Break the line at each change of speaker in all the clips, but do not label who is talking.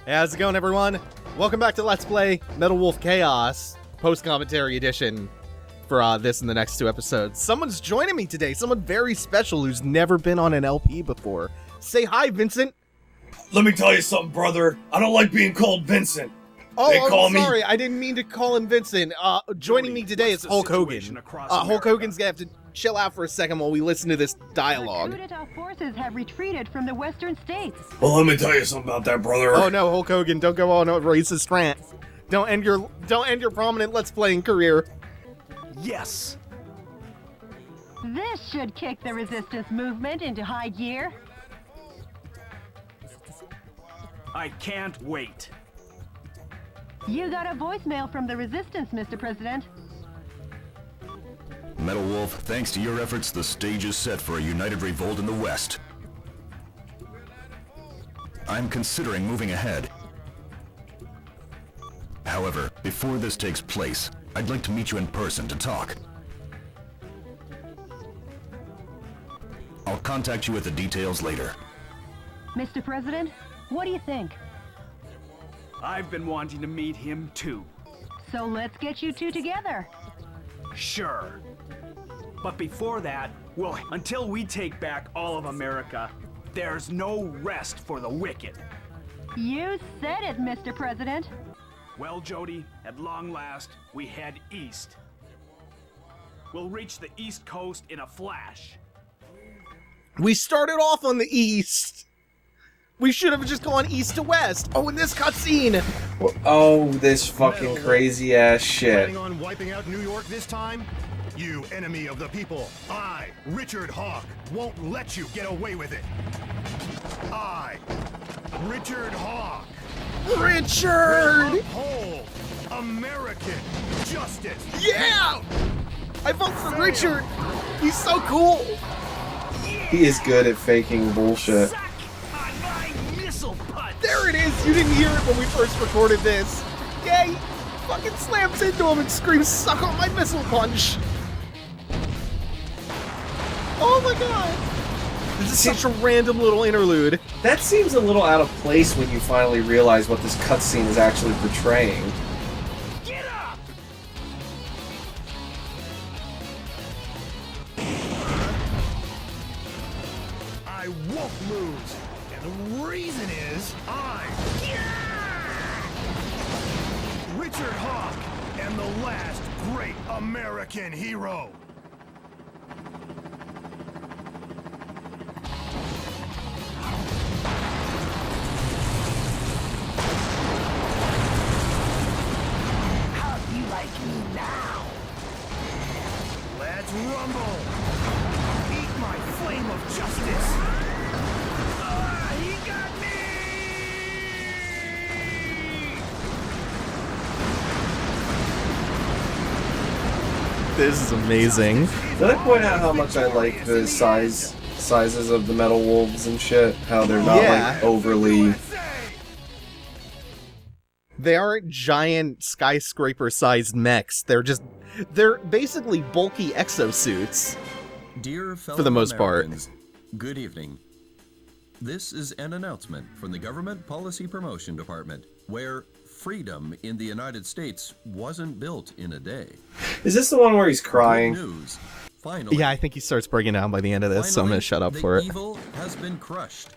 Hey, how's it going, everyone? Welcome back to Let's Play Metal Wolf Chaos, post-commentary edition for this and the next two episodes. Someone's joining me today, someone very special who's never been on an LP before. Say hi, Vincent.
Let me tell you something, brother. I don't like being called Vincent.
Oh, I'm sorry. I didn't mean to call him Vincent. Joining me today is Hulk Hogan. Hulk Hogan's gonna have to chill out for a second while we listen to this dialogue.
The coup d'etat forces have retreated from the western states.
Well, let me tell you something about that, brother.
Oh no, Hulk Hogan, don't go on a racist rant. Don't end your prominent Let's Playing career.
Yes.
This should kick the resistance movement into high gear.
I can't wait.
You got a voicemail from the resistance, Mr. President.
Metal Wolf, thanks to your efforts, the stage is set for a united revolt in the West. I'm considering moving ahead. However, before this takes place, I'd like to meet you in person to talk. I'll contact you with the details later.
Mr. President, what do you think?
I've been wanting to meet him too.
So let's get you two together.
Sure. But before that, well, until we take back all of America, there's no rest for the wicked.
You said it, Mr. President.
Well, Jody, at long last, we head east. We'll reach the East Coast in a flash.
We started off on the east. We should have just gone east to west. Oh, in this cutscene.
Oh, this fucking crazy ass shit.
Planning on wiping out New York this time? You enemy of the people, I, Richard Hawk, won't let you get away with it. I, Richard Hawk,
Richard!
uphold American justice.
Yeah! I vote for Richard. He's so cool.
He is good at faking bullshit.
Suck on my missile punch!
There it is. You didn't hear it when we first recorded this. Yeah, he fucking slams into him and screams, "Suck on my missile punch." Oh my god. This is such a random little interlude.
That seems a little out of place when you finally realize what this cutscene is actually portraying.
Get up!
I won't lose. And the reason is Richard Hawk and the last great American hero.
How do you like me now?
Let's rumble. Eat my flame of justice.
He got me!
This is amazing.
Did I point out how much I like the sizes of the metal wolves and shit? How they're not like overly.
They aren't giant skyscraper-sized mechs. They're basically bulky exosuits.
Dear fellow
For the most part.
Americans, good evening. This is an announcement from the Government Policy Promotion Department, where freedom in the United States wasn't built in a day.
Is this the one where he's crying?
Good news. Finally,
Yeah, I think he starts breaking down by the end of this, so I'm gonna shut up for it.
The evil has been crushed.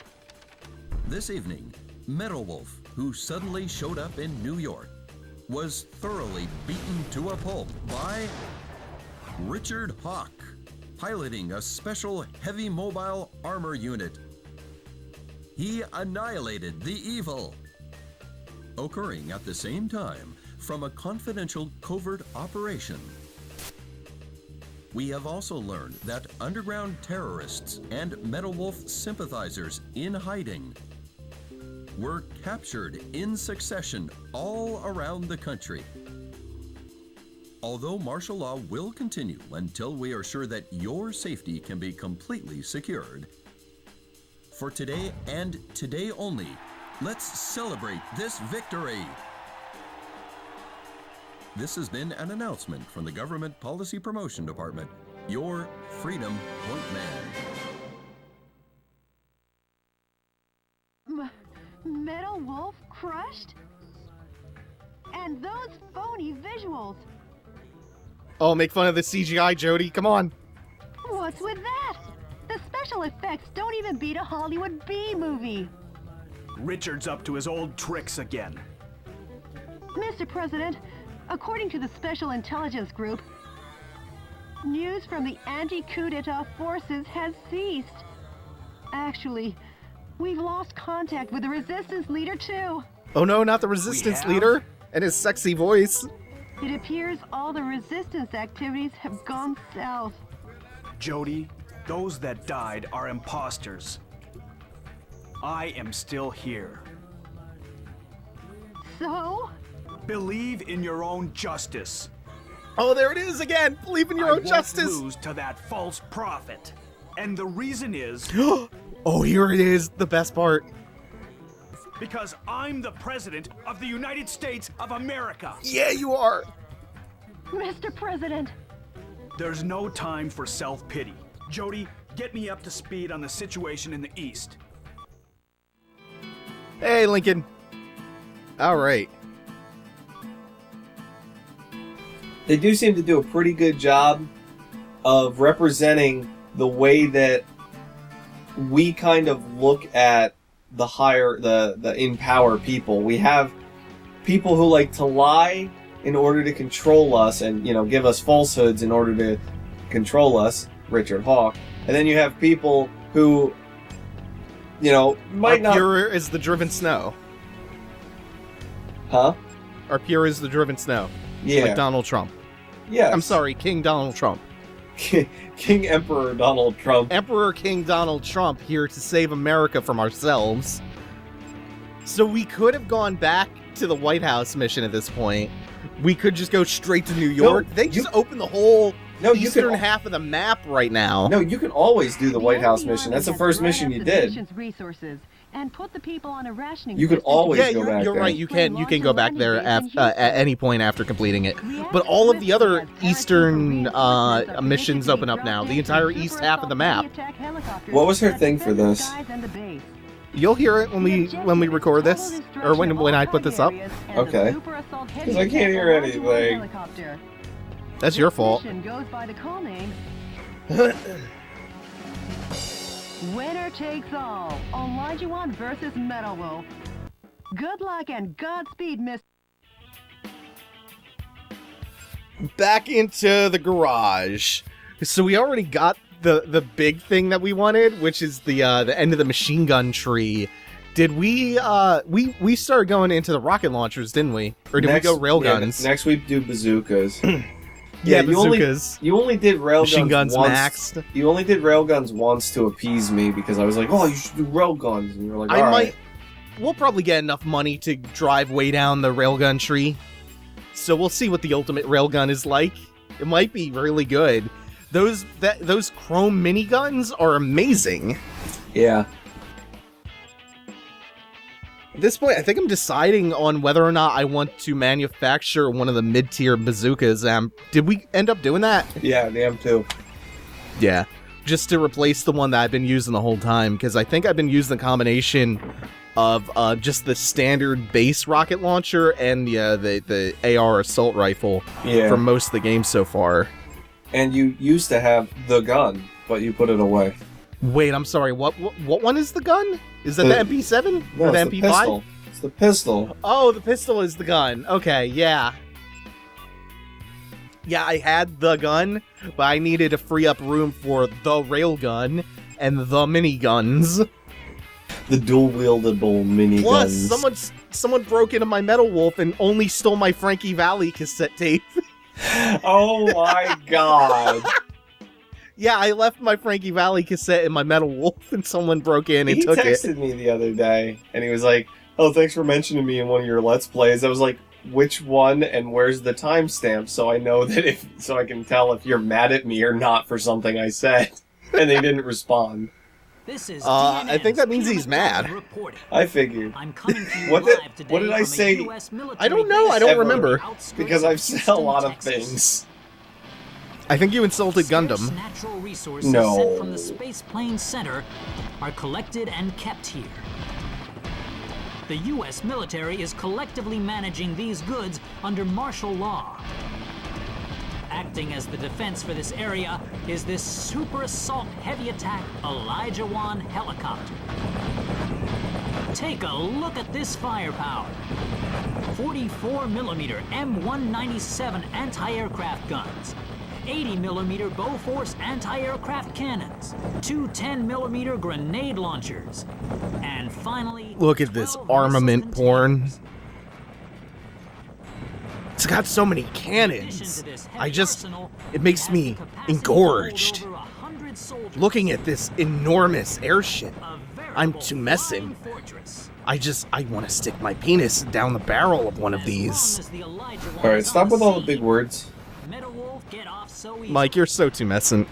This evening, Metal Wolf, who suddenly showed up in New York, was thoroughly beaten to a pulp by Richard Hawk, piloting a special heavy mobile armor unit. He annihilated the evil, occurring at the same time from a confidential covert operation. We have also learned that underground terrorists and Metal Wolf sympathizers in hiding were captured in succession all around the country. Although martial law will continue until we are sure that your safety can be completely secured, for today and today only, let's celebrate this victory. This has been an announcement from the Government Policy Promotion Department, your Freedom Point Man.
Metal Wolf? crushed? And those phony visuals.
Oh, make fun of the CGI, Jody. Come on.
What's with that? The special effects don't even beat a Hollywood B movie.
Richard's up to his old tricks again.
Mr. President, according to the Special Intelligence Group, news from the anti-coup d'etat forces has ceased. Actually, we've lost contact with the resistance leader too.
Oh no, not the resistance leader and his sexy voice.
It appears all the resistance activities have gone south.
Jody, those that died are imposters. I am still here.
So?
Believe in your own justice.
Oh, there it is again. Believe in your own justice.
I won't lose to that false prophet. And the reason is...
Oh, here it is. The best part.
Because I'm the president of the United States of America.
Yeah, you are.
Mr. President.
There's no time for self-pity. Jody, get me up to speed on the situation in the East.
Hey, Lincoln. All right.
They do seem to do a pretty good job of representing the way that we kind of look at the higher, the in power people. We have people who like to lie in order to control us and, you know, give us falsehoods in order to control us, Richard Hawk. And then you have people who, you know, might not...
Pure is the driven snow.
Huh?
Or pure is the driven snow.
Yeah.
Like Donald Trump.
Yeah.
I'm sorry, King Donald Trump.
King Emperor Donald Trump.
Emperor King Donald Trump here to save America from ourselves. So we could have gone back to the White House mission at this point. We could just go straight to New York. They just opened the whole eastern half of the map right now.
No, you can always do the White House mission. That's the first mission you did.
Resources and put the people on a rationing
you could always go back
you're
there.
right. You can go back there at any point after completing it. But all of the other eastern missions open up now. The entire east half of the map.
What was her thing for this?
You'll hear it when we record this, or when I put this up.
Okay. Because I can't hear anything.
That's your fault.
Goes by the call name. Winner takes all. Olajiwon versus Metal Wolf. Good luck and Godspeed, Miss.
Back into the garage. So we already got the big thing that we wanted, which is the end of the machine gun tree. Did we started going into the rocket launchers, didn't we? Or did we go railguns?
Yeah, next we do bazookas.
Yeah, bazookas.
You only did railguns
machine guns
once.
maxed.
You only did railguns once to appease me because I was like, "Oh, you should do railguns," and you were like, "All right."
We'll probably get enough money to drive way down the railgun tree. So we'll see what the ultimate railgun is like. It might be really good. Those chrome miniguns are amazing.
Yeah.
At this point, I think I'm deciding on whether or not I want to manufacture one of the mid-tier bazookas. Did we end up doing that?
Yeah, the M2.
Yeah, just to replace the one that I've been using the whole time, because I think I've been using the combination of just the standard base rocket launcher and the AR assault rifle for most of the game so far.
And you used to have the gun, but you put it away.
Wait, I'm sorry. What one is the gun? Is that the MP7
no,
or the
it's
MP5?
The pistol. It's the pistol.
Oh, the pistol is the gun. Okay, yeah. Yeah, I had the gun, but I needed to free up room for the railgun and the miniguns.
The dual-wieldable miniguns.
Plus, someone broke into my Metal Wolf and only stole my Frankie Valli cassette tape.
Oh my god.
Yeah, I left my Frankie Valli cassette in my Metal Wolf, and someone broke in and took it.
He texted me the other day, and he was like, "Oh, thanks for mentioning me in one of your Let's Plays." I was like, "Which one, and where's the timestamp, so I know that so I can tell if you're mad at me or not for something I said." And they didn't respond.
This is
I think that means he's mad.
I figured.
I'm coming to you
what
live today
what did I
from
say?
a US military
I don't know. I don't remember.
Because I've said a lot of things.
I think you insulted Gundam.
Natural resources
No.
sent from the Space Plane Center are collected and kept here. The U.S. military is collectively managing these goods under martial law. Acting as the defense for this area is this Super Assault Heavy Attack Olajiwon helicopter. Take a look at this firepower. 44mm M197 anti-aircraft guns, 80mm Bofors anti-aircraft cannons, two 10mm grenade launchers, and finally,
Look at this
12
armament
missile
porn.
containers.
It's got so many
In addition
cannons.
to this heavy
I just,
arsenal,
it makes
has
me
the capacity to hold
engorged.
over 100 soldiers.
Looking at this enormous airship,
A
I'm
veritable
too messing.
flying fortress.
I want to stick my penis down the barrel of one of
As long
these.
as the Olajuwon
Alright,
is
stop
on
with all the
scene,
big words.
Metal Wolf get off so easy.
Mike, you're so tumescent.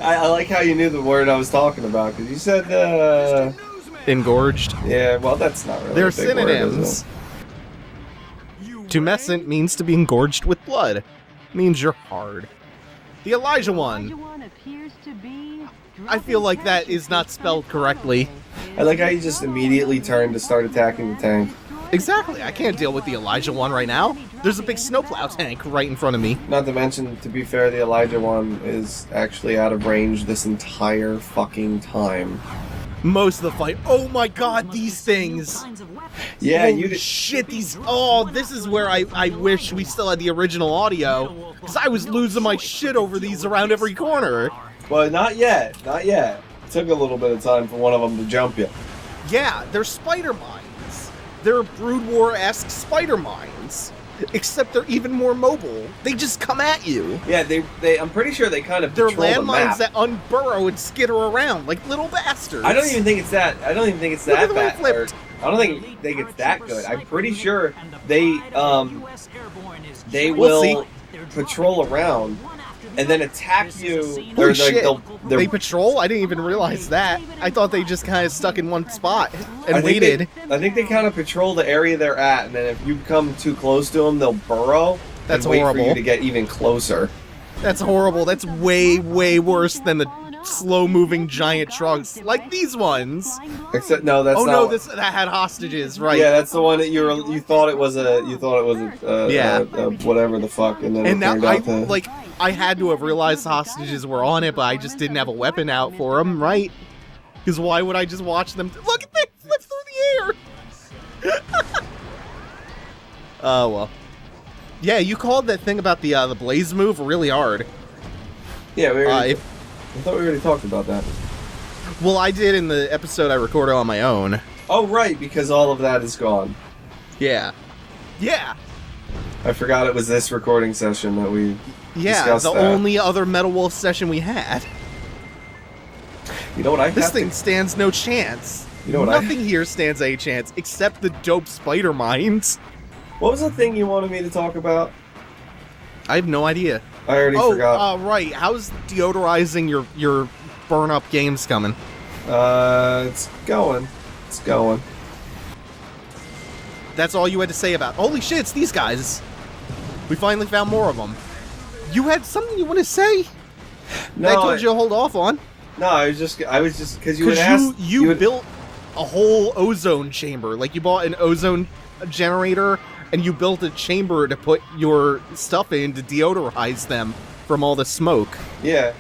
I like how you knew the word I was talking about, because you said,
Engorged.
yeah, well, that's not really
They're
a big word, is
synonyms.
it?
Tumescent means to be engorged with blood. Means you're hard. The Olajuwon.
Olajuwon appears to be
I feel like that is not spelled correctly.
I like how you just immediately turned to start attacking the tank.
Exactly. I can't deal with the Olajuwon right now. There's a big snowplow tank right in front of me.
Not to mention, to be fair, the Elijah one is actually out of range this entire fucking time.
Most of the fight. Oh my god, these things.
Yeah,
Holy
you did.
shit, these. Oh, this is where I wish we still had the original audio. Because I was losing my shit over these around every corner.
Well, not yet. Not yet. It took a little bit of time for one of them to jump you.
Yeah, they're spider mines. They're Brood War-esque spider mines. Except they're even more mobile. They just come at you.
Yeah, they. I'm pretty sure they kind of
They're
patrol the map.
landmines that unburrow and skitter around like little bastards.
I don't even think it's that. I don't even think it's
Look at
that
the way it
bad.
flipped.
I don't think it's that good. I'm pretty sure they
We'll
will
see.
patrol around and then attack you.
Holy
Or
shit.
they're,
They patrol? I didn't even realize that. I thought they just kind of stuck in one spot and
I think
waited.
I think they kind of patrol the area they're at, and then if you come too close to them, they'll burrow.
That's
and wait for
horrible.
you to get even closer.
That's horrible. That's way, way worse than the slow-moving giant trucks like these ones.
Except no, that's
Oh
not.
no, that had hostages, right?
Yeah, that's the one that you thought it was a
Yeah.
whatever the fuck, and then
And
it
now
turned out to
I had to have realized hostages were on it, but I just didn't have a weapon out for them, right? Because why would I just watch them? Look at they flip through the air. Oh well. Yeah, you called that thing about the blaze move really hard.
yeah. We already,
If,
I thought we already talked about that.
well, I did in the episode I recorded on my own.
Oh right, because all of that is gone.
Yeah. Yeah.
I forgot it was this recording session that we
Yeah,
discussed
the
that.
only other Metal Wolf session we had.
You know what I
This
have
thing
to,
stands no chance.
You know what
Nothing here stands a chance except the dope spider mines.
What was the thing you wanted me to talk about?
I have no idea.
I already forgot.
Right. How's deodorizing your burn up games coming?
It's going. It's going.
That's all you had to say about. Holy shit! It's these guys. We finally found more of them. You had something you want to say?
No,
I told you to hold off on.
No, I was just because you had
Because
asked.
you
had-
built a whole ozone chamber. Like you bought an ozone generator and you built a chamber to put your stuff in to deodorize them from all the smoke
Yeah.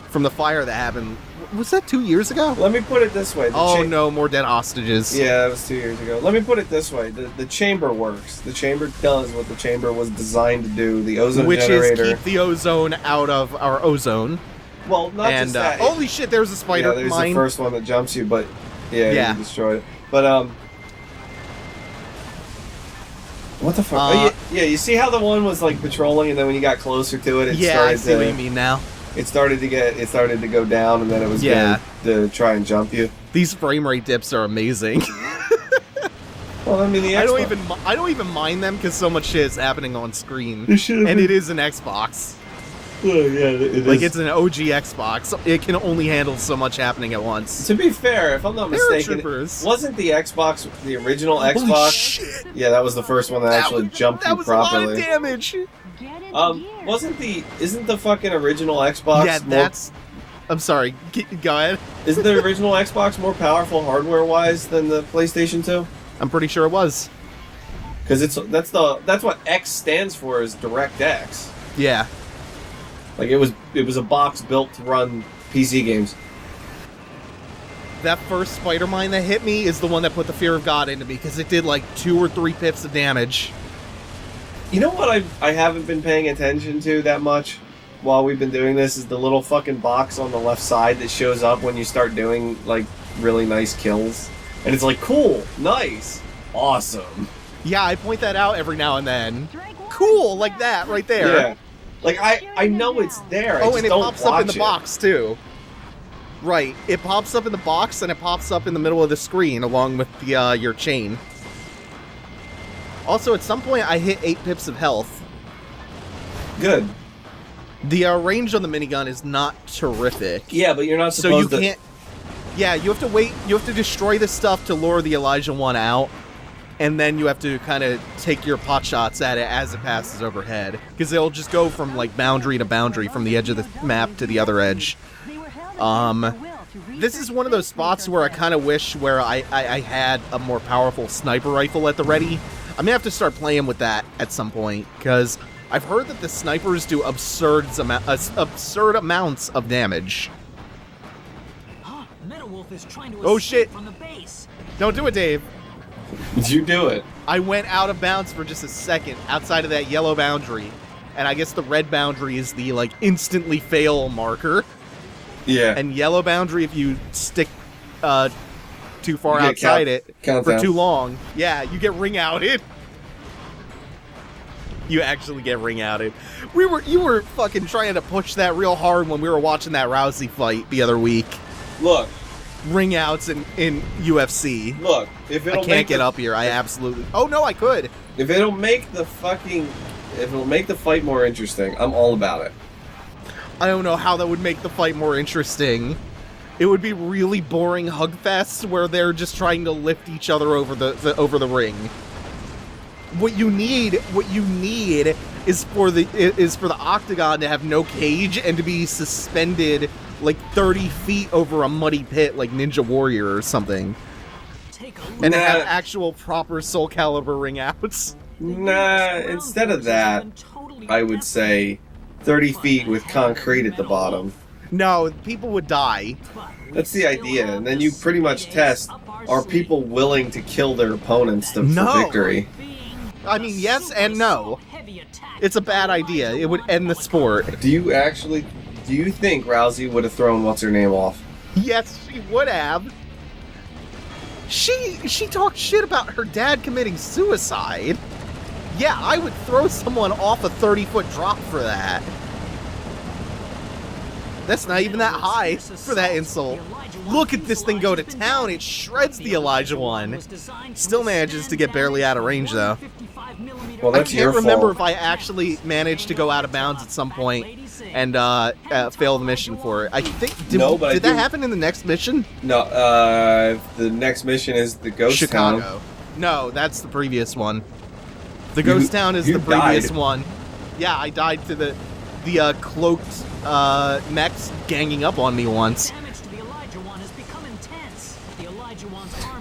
from the fire that happened. Was that 2 years ago?
Let me put it this way.
Oh no, more dead hostages.
Yeah, that was 2 years ago. Let me put it this way: the chamber works. The chamber does what the chamber was designed to do. The ozone
Which
generator.
is keep the ozone out of our ozone.
Well, not
And
just that.
holy shit, there's a spider
yeah, there's
mine.
the first one that jumps you, but yeah,
Yeah.
you destroyed it. But what the fuck? Yeah, you see how the one was like patrolling, and then when you got closer to it, it
Yeah,
started
I see
to.
what you mean now.
It started to go down, and then it was
Yeah.
going to try and jump you.
These frame rate dips are amazing.
Well, I mean, the Xbox.
I don't even mind them because so much shit is happening on screen,
It should've
and
been-
it is an Xbox.
Oh, yeah, it
Like
is.
it's an OG Xbox. It can only handle so much happening at once.
To be fair, if I'm not mistaken,
Paratroopers.
wasn't the Xbox the original
Holy
Xbox?
shit!
Yeah, that was the first one that actually jumped
That
you
was a lot
properly.
of damage.
Get into gear.
Isn't the fucking original Xbox?
Yeah,
more-
that's I'm sorry. Go ahead.
Isn't the original Xbox more powerful hardware-wise than the PlayStation 2?
I'm pretty sure it was.
Because that's what X stands for, is DirectX.
Yeah.
Like it was a box built to run PC games.
That first spider mine that hit me is the one that put the fear of God into me, because it did like 2 or 3 pips of damage.
You know what I haven't been paying attention to that much while we've been doing this is the little fucking box on the left side that shows up when you start doing like really nice kills. And it's like, cool, nice, awesome.
Yeah, I point that out every now and then. Cool, like that right there.
Yeah. Like I know it's there. I just
and it
don't
pops up in the
watch it.
box too. Right, it pops up in the box and it pops up in the middle of the screen along with the your chain. Also, at some point, I hit 8 pips of health.
Good.
The range on the minigun is not terrific.
Yeah, but you're not
So you
supposed to...
can't... Yeah, you have to wait. You have to destroy this stuff to lure the Olajiwon out. And then you have to kind of take your pot shots at it as it passes overhead. Because they'll just go from, like, boundary to boundary, from the edge of the map to the other edge. This is one of those spots where I kind of wish where I had a more powerful sniper rifle at the ready. I'm gonna have to start playing with that at some point, because I've heard that the snipers do absurd amounts of damage.
Metal Wolf is trying to
Oh,
escape
shit.
from the base.
Don't do it, Dave.
You do it.
I went out of bounds for just a second outside of that yellow boundary, and I guess the red boundary is the, like, instantly fail marker.
Yeah.
And yellow boundary, if you stick too far
You get
outside it for
countdown.
too long, yeah, you get ring outed. You actually get ring outed. You were fucking trying to push that real hard when we were watching that Rousey fight the other week.
Look.
Ring outs in UFC.
Look. If
I
it'll
can't get up here. I absolutely... Oh, no, I could.
If it'll make the fight more interesting, I'm all about it.
I don't know how that would make the fight more interesting. It would be really boring hugfests where they're just trying to lift each other over the ring. What you need is for the octagon to have no cage and to be suspended like 30 feet over a muddy pit like Ninja Warrior or something. And have actual proper Soul Calibur ring outs.
Nah, instead of that, I would say 30 feet with concrete at the bottom.
No, people would die.
That's the idea, and then you pretty much test, are people willing to kill their opponents for victory?
I mean, yes and no. It's a bad idea. It would end the sport.
Do you think Rousey would have thrown what's-her-name off?
Yes, she would have. She talked shit about her dad committing suicide. Yeah, I would throw someone off a 30-foot drop for that. That's not even that high for that insult. Look at this thing go to town. It shreds the Olajiwon. Still manages to get barely out of range, though.
Well, that's
I can't remember if I actually managed to go out of bounds at some point and fail the mission for it. I think... Did that happen in the next mission?
No, the next mission is the Ghost
Chicago.
Town.
No, that's the previous one. The Ghost Town is the previous one. Yeah, I died to the cloaked mechs ganging up on me once.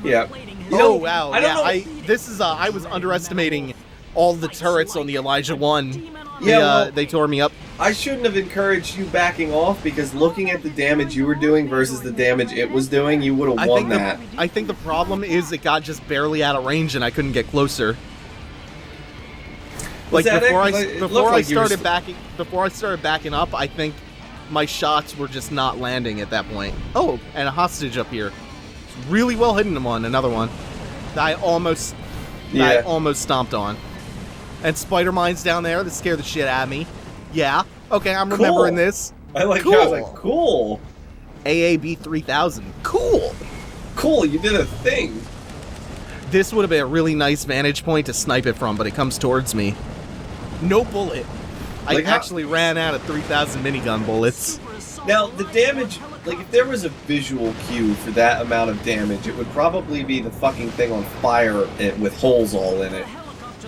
Yeah.
Oh wow! I was underestimating all the turrets on the Olajiwon. They tore me up.
I shouldn't have encouraged you backing off, because looking at the damage you were doing versus the damage it was doing, you would have won that.
I think the problem is it got just barely out of range and I couldn't get closer. Like before I started backing up, I think my shots were just not landing at that point. Oh, and a hostage up here. Really well hidden one, another one. That I almost stomped on. And spider mines down there that scare the shit out of me. Yeah. Okay, I'm remembering this.
I like how I was like, cool.
AAB 3000. Cool.
Cool, you did a thing.
This would have been a really nice vantage point to snipe it from, but it comes towards me. No bullet. I actually ran out of 3,000 minigun bullets.
Now, the damage, like, if there was a visual cue for that amount of damage, it would probably be the fucking thing on fire with holes all in it.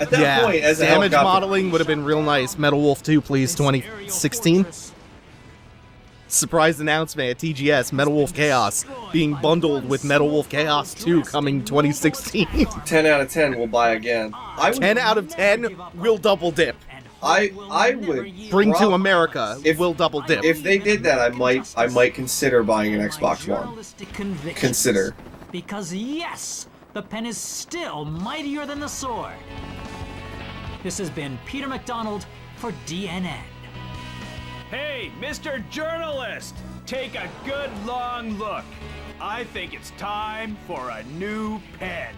At that point, as a
damage modeling would have been real nice. Metal Wolf 2, please, 2016. surprise announcement at TGS, Metal Wolf Chaos being bundled with Metal Wolf Chaos 2 coming 2016.
10 out of 10 will buy again. I would,
10 out of 10 will double dip.
I would
Bring to
prob-
America will double dip.
If they did that, I might consider buying an Xbox One. Consider.
Because yes, the pen is still mightier than the sword. This has been Peter McDonald for DNN.
Hey, Mr. Journalist! Take a good long look. I think it's time for a new pen.